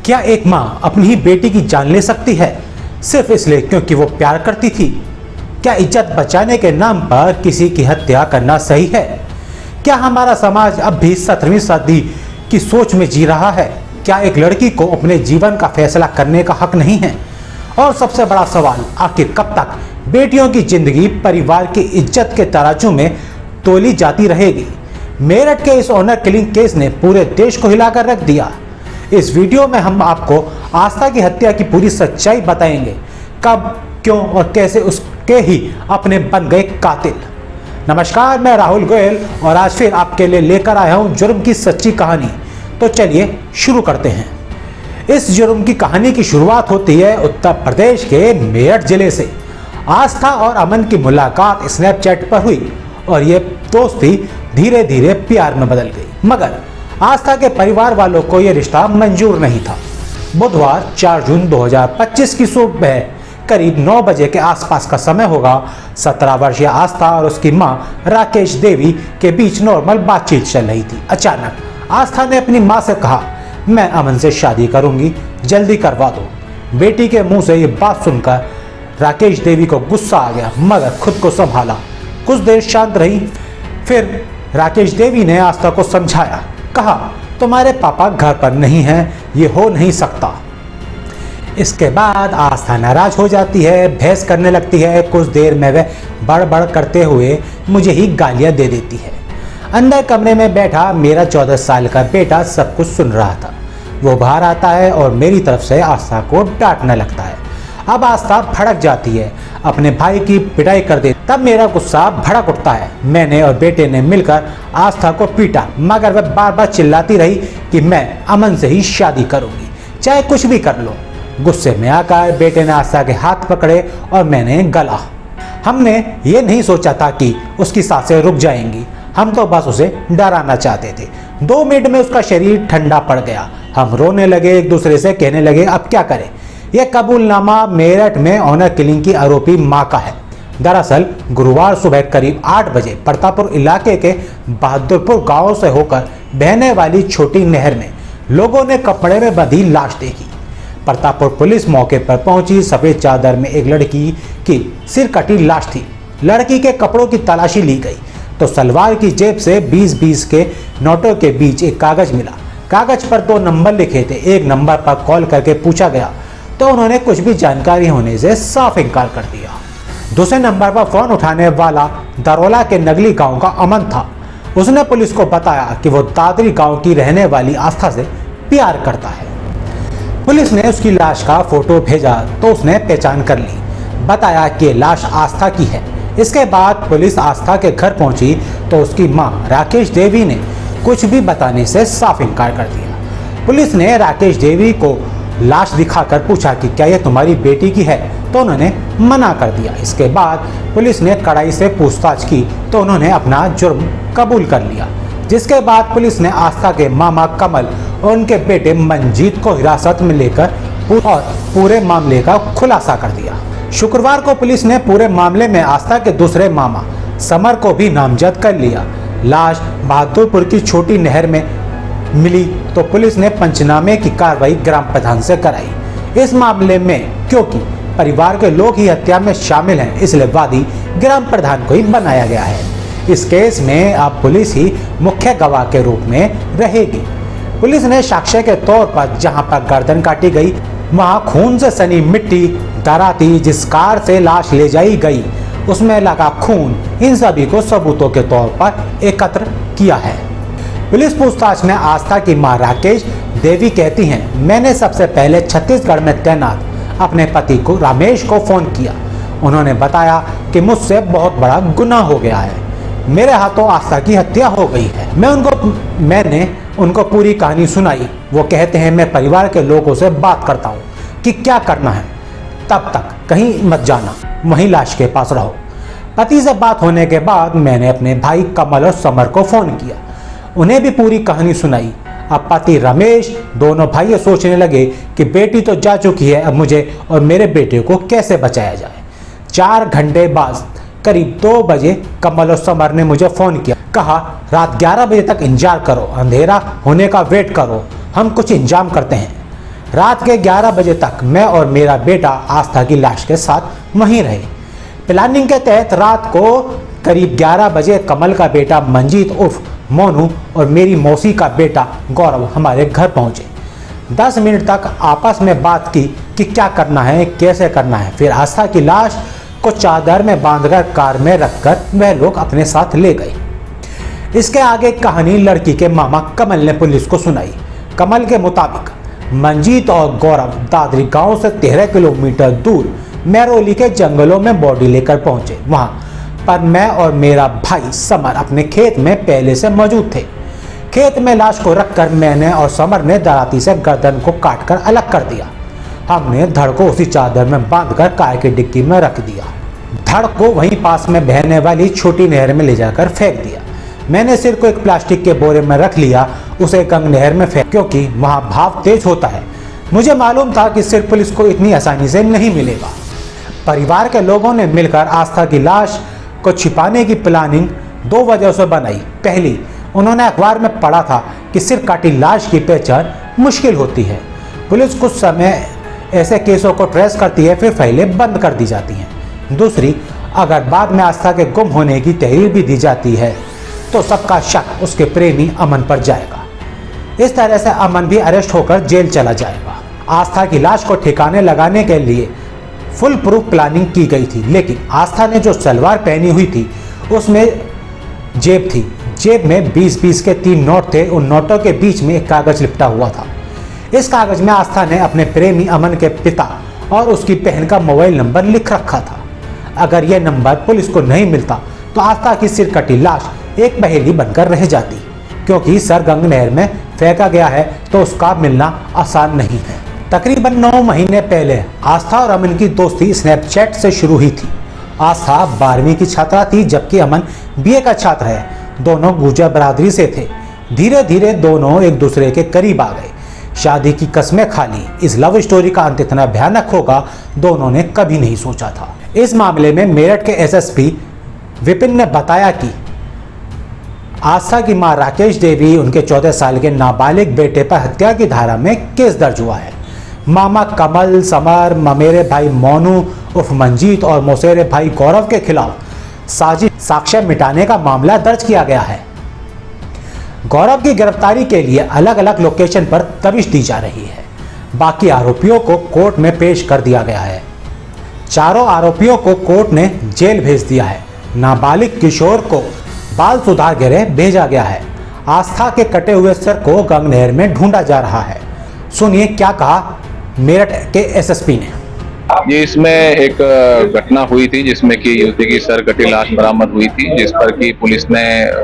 क्या एक माँ अपनी ही बेटी की जान ले सकती है सिर्फ इसलिए क्योंकि वो प्यार करती थी? क्या इज्जत बचाने के नाम पर किसी की हत्या करना सही है? क्या हमारा समाज अब भी 17वीं सदी की सोच में जी रहा है? क्या एक लड़की को अपने जीवन का फैसला करने का हक नहीं है? और सबसे बड़ा सवाल, आखिर कब तक बेटियों की जिंदगी परिवार की इज्जत के तराजू में तोली जाती रहेगी? मेरठ के इस ऑनर किलिंग केस ने पूरे देश को हिलाकर रख दिया। इस वीडियो में हम आपको आस्था की हत्या की पूरी सच्चाई बताएंगे, कब, क्यों और कैसे उसके ही अपने बन गए कातिल। नमस्कार, मैं राहुल गोयल और आज फिर आपके लिए लेकर आया हूं जुर्म की सच्ची कहानी। तो चलिए शुरू करते हैं। इस जुर्म की कहानी की शुरुआत होती है उत्तर प्रदेश के मेरठ जिले से। आस्था और अमन की मुलाकात स्नैपचैट पर हुई और ये दोस्ती धीरे धीरे प्यार में बदल गई, मगर आस्था के परिवार वालों को यह रिश्ता मंजूर नहीं था। बुधवार 4 जून 2025 की सुबह करीब 9 बजे के आसपास का समय होगा। 17 वर्षीय आस्था और उसकी मां राकेश देवी के बीच नॉर्मल बातचीत चल रही थी। अचानक आस्था ने अपनी मां से कहा, मैं अमन से शादी करूंगी, जल्दी करवा दो। बेटी के मुंह से ये बात सुनकर राकेश देवी को गुस्सा आ गया, मगर खुद को संभाला। कुछ देर शांत रही, फिर राकेश देवी ने आस्था को समझाया, कहा, तुम्हारे पापा घर पर नहीं हैं, ये हो नहीं सकता। इसके बाद आस्था नाराज हो जाती है, बहस करने लगती है। कुछ देर में वह बड़बड़ करते हुए मुझे ही गालियां दे देती है। अंदर कमरे में बैठा मेरा 14 साल का बेटा सब कुछ सुन रहा था। वो बाहर आता है और मेरी तरफ से आस्था को डांटने लगता है। अब आस्था भड़क जाती है, अपने भाई की पिटाई कर देती। तब मेरा गुस्सा भड़क उठता है। मैंने और बेटे ने मिलकर आस्था को पीटा, मगर वह बार बार चिल्लाती रही कि मैं अमन से ही शादी करूंगी, चाहे कुछ भी कर लो। गुस्से में आकर बेटे ने आस्था के हाथ पकड़े और मैंने गला। हमने ये नहीं सोचा था कि उसकी सांसें रुक जाएंगी, हम तो बस उसे डराना चाहते थे। 2 मिनट में उसका शरीर ठंडा पड़ गया। हम रोने लगे, एक दूसरे से कहने लगे, अब क्या करें? यह कबूलनामा मेरठ में ऑनर किलिंग की आरोपी मां का है। दरअसल गुरुवार सुबह करीब 8 बजे प्रतापपुर इलाके के बहादुरपुर गांव से होकर बहने वाली छोटी नहर में लोगों ने कपड़े में बंधी लाश देखी। प्रतापपुर पुलिस मौके पर पहुंची। सफेद चादर में एक लड़की की सिर कटी लाश थी। लड़की के कपड़ों की तलाशी ली गई तो सलवार की जेब से 20-20 के नोटों के बीच एक कागज मिला। कागज पर 2 नंबर लिखे थे। एक नंबर पर कॉल करके पूछा गया तो उन्होंने कुछ भी जानकारी होने से साफ इनकार कर दिया। दूसरे नंबर पर फोन उठाने वाला दरोला के नगली गांव का अमन था। उसने पुलिस को बताया कि वो दादरी गांव की रहने वाली आस्था से प्यार करता है। पुलिस ने उसकी लाश का फोटो भेजा तो उसने पहचान कर ली, बताया कि लाश आस्था की है। इसके बाद पुलिस आस्था के घर पहुंची तो उसकी मां राकेश देवी ने कुछ भी बताने से साफ इनकार कर दिया। पुलिस ने राकेश देवी को लाश दिखाकर पूछा कि क्या यह तुम्हारी बेटी की है, तो उन्होंने मना कर दिया। इसके बाद पुलिस ने कड़ाई से पूछताछ की तो उन्होंने अपना जुर्म कबूल कर लिया। जिसके बाद पुलिस ने आस्था के मामा कमल और उनके बेटे मंजीत को हिरासत में लेकर और पूरे मामले का खुलासा कर दिया। शुक्रवार को पुलिस ने पूरे मामले में आस्था के दूसरे मामा समर को भी नामजद कर लिया। लाश बहादुरपुर की छोटी नहर में मिली तो पुलिस ने पंचनामे की कार्रवाई ग्राम प्रधान से कराई। इस मामले में क्योंकि परिवार के लोग ही हत्या में शामिल हैं, इसलिए वादी ग्राम प्रधान को ही बनाया गया है। इस केस में अब पुलिस ही मुख्य गवाह के रूप में रहेगी। पुलिस ने साक्ष्य के तौर पर जहां पर गर्दन काटी गई वहां खून से सनी मिट्टी, दराती, जिस कार से लाश ले जाई गई उसमें लगा खून, इन सभी को सबूतों के तौर पर एकत्र किया है। पुलिस पूछताछ में आस्था की मां राकेश देवी कहती हैं, मैंने सबसे पहले छत्तीसगढ़ में तैनात अपने पति को रमेश को फोन किया। उन्होंने बताया कि मुझसे बहुत बड़ा गुनाह हो गया है, मेरे हाथों आस्था की हत्या हो गई है। मैंने उनको पूरी कहानी सुनाई। वो कहते हैं, मैं परिवार के लोगों से बात करता हूँ कि क्या करना है, तब तक कहीं मत जाना, वहीं लाश के पास रहो। पति से बात होने के बाद मैंने अपने भाई कमल और समर को फोन किया, उन्हें भी पूरी कहानी सुनाई। अब पति रमेश, दोनों भाई सोचने लगे कि बेटी तो जा चुकी है, अब मुझे और मेरे बेटे को कैसे बचाया जाए। 4 घंटे बाद करीब 2 बजे कमल और समर ने मुझे फोन किया, कहा रात 11 बजे तक इंतजार करो, अंधेरा होने का वेट करो, हम कुछ इंतजाम करते हैं। रात के 11 बजे तक मैं और मेरा बेटा आस्था की लाश के साथ वहीं रहे। प्लानिंग के तहत रात को करीब 11 बजे कमल का बेटा मंजीत उर्फ मोनू और मेरी मौसी का बेटा गौरव हमारे घर पहुंचे। 10 मिनट तक आपस में बात की कि क्या करना है, कैसे करना है। फिर आस्था की लाश को चादर में बांधकर कार में रखकर वह लोग अपने साथ ले गए। इसके आगे कहानी लड़की के मामा कमल ने पुलिस को सुनाई। कमल के मुताबिक मंजीत और गौरव दादरी गांव से 13 किलोमीटर दूर मेहरौली के जंगलों में बॉडी लेकर पहुंचे। वहां पर मैं और मेरा भाई समर अपने खेत में पहले से मौजूद थे। खेत में लाश को रखकर मैंने और समर ने दराती से गर्दन को काटकर अलग कर दिया। हमने धड़ को उसी चादर में बांधकर कार की डिक्की में रख दिया। धड़ को वहीं पास में बहने वाली छोटी नहर में ले जाकर फेंक दिया। मैंने सिर को एक प्लास्टिक के बोरे में रख लिया, उसे गंग नहर में फेंक, क्योंकि वहां भाव तेज होता है। मुझे मालूम था कि सिर पुलिस को इतनी आसानी से नहीं मिलेगा। परिवार के लोगों ने मिलकर आस्था की लाश को छिपाने की प्लानिंग 2 वजह से बनाई। पहली, उन्होंने अखबार में पढ़ा था कि सिर काटी लाश की पहचान मुश्किल होती है। पुलिस कुछ समय ऐसे केसों को ट्रेस करती है, फिर फाइलें बंद कर दी जाती हैं। दूसरी, अगर बाद में आस्था के गुम होने की तहरीर भी दी जाती है तो सबका शक उसके प्रेमी अमन पर जाएगा। इस तरह से अमन भी अरेस्ट होकर जेल चला जाएगा। आस्था की लाश को ठिकाने लगाने के लिए फुल प्रूफ प्लानिंग की गई थी, लेकिन आस्था ने जो सलवार पहनी हुई थी उसमें जेब थी। जेब में 20-20 के 3 नोट थे। उन नोटों के बीच में एक कागज लिपटा हुआ था। इस कागज में आस्था ने अपने प्रेमी अमन के पिता और उसकी बहन का मोबाइल नंबर लिख रखा था। अगर यह नंबर पुलिस को नहीं मिलता तो आस्था की सिर कटी लाश एक पहेली बनकर रह जाती, क्योंकि सर गंग नहर में फेंका गया है तो उसका मिलना आसान नहीं है। तकरीबन 9 महीने पहले आस्था और अमन की दोस्ती स्नैपचैट से शुरू हुई थी। आस्था 12वीं की छात्रा थी, जबकि अमन BA का छात्र है। दोनों गुर्जर बरादरी से थे। धीरे धीरे दोनों एक दूसरे के करीब आ गए, शादी की कस्में खा ली। इस लव स्टोरी का अंत इतना भयानक होगा दोनों ने कभी नहीं सोचा था। इस मामले में मेरठ के SSP विपिन ने बताया कि आस्था की मां राकेश देवी, उनके 14 साल के नाबालिग बेटे पर हत्या की धारा में केस दर्ज हुआ है। मामा कमल, समर, ममेरे भाई मोनू उर्फ मंजीत और मौसेरे भाई गौरव के खिलाफ साजिश साक्ष्य मिटाने का मामला दर्ज किया गया है। गौरव की गिरफ्तारी के लिए अलग अलग लोकेशन पर दबिश दी जा रही है। बाकी आरोपियों को कोर्ट में पेश कर दिया गया है। चारों आरोपियों को कोर्ट ने जेल भेज दिया है। नाबालिग किशोर को बाल सुधार गृह भेजा गया है। आस्था के कटे हुए सिर को गंग नहर में ढूंढा जा रहा है। सुनिए क्या कहा मेरठ के SSP ने। ये इसमें एक घटना हुई थी जिसमें कि युवती की सर कटी लाश बरामद हुई थी, जिस पर कि पुलिस ने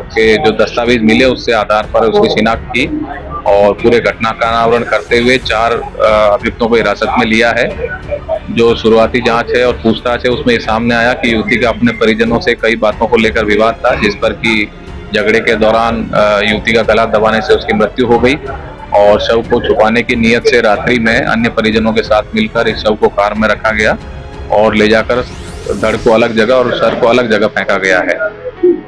के जो दस्तावेज मिले उससे आधार पर उसकी शिनाख्त की और पूरे घटना का अनावरण करते हुए 4 अभियुक्तों को हिरासत में लिया है। जो शुरुआती जांच है और पूछताछ है उसमें सामने आया कि युवती का अपने परिजनों से कई बातों को लेकर विवाद था, जिस पर कि झगड़े के दौरान युवती का गला दबाने से उसकी मृत्यु हो गई और शव को छुपाने की नीयत से रात्रि में अन्य परिजनों के साथ मिलकर इस शव को कार में रखा गया और ले जाकर धड़ को अलग जगह और सर को अलग जगह फेंका गया है।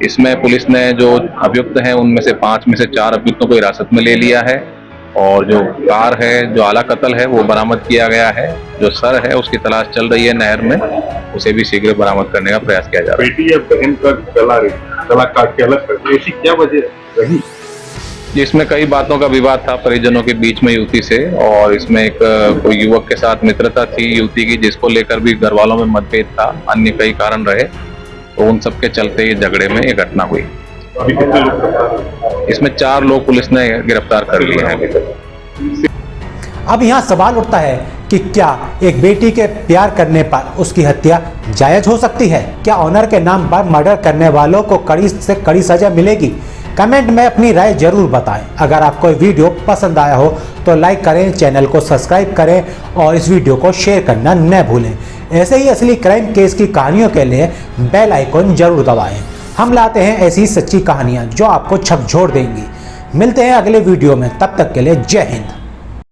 इसमें पुलिस ने जो अभियुक्त हैं उनमें से 5 में से 4 अभियुक्तों को हिरासत में ले लिया है और जो कार है, जो आला कत्ल है वो बरामद किया गया है। जो सर है उसकी तलाश चल रही है नहर में, उसे भी शीघ्र बरामद करने का प्रयास किया जा रहा है। बेटी या बहन का गला काट के अलग करती, ऐसी क्या वजह रही? जिसमें कई बातों का विवाद था परिजनों के बीच में युवती से, और इसमें एक कोई युवक के साथ मित्रता थी युवती की, जिसको लेकर भी घर वालों में मतभेद था। अन्य कई कारण रहे, तो उन सब के चलते ये झगड़े में ये घटना हुई। अभी कितने लोग? इसमें 4 लोग पुलिस ने गिरफ्तार कर लिए हैं। अब यहाँ सवाल उठता है कि क्या एक बेटी के प्यार करने पर उसकी हत्या जायज हो सकती है? क्या ऑनर के नाम पर मर्डर करने वालों को कड़ी से कड़ी सजा मिलेगी? कमेंट में अपनी राय जरूर बताएं। अगर आपको वीडियो पसंद आया हो तो लाइक करें, चैनल को सब्सक्राइब करें और इस वीडियो को शेयर करना न भूलें। ऐसे ही असली क्राइम केस की कहानियों के लिए बेल आइकन जरूर दबाएं। हम लाते हैं ऐसी सच्ची कहानियां जो आपको झकझोर देंगी। मिलते हैं अगले वीडियो में, तब तक के लिए जय हिंद।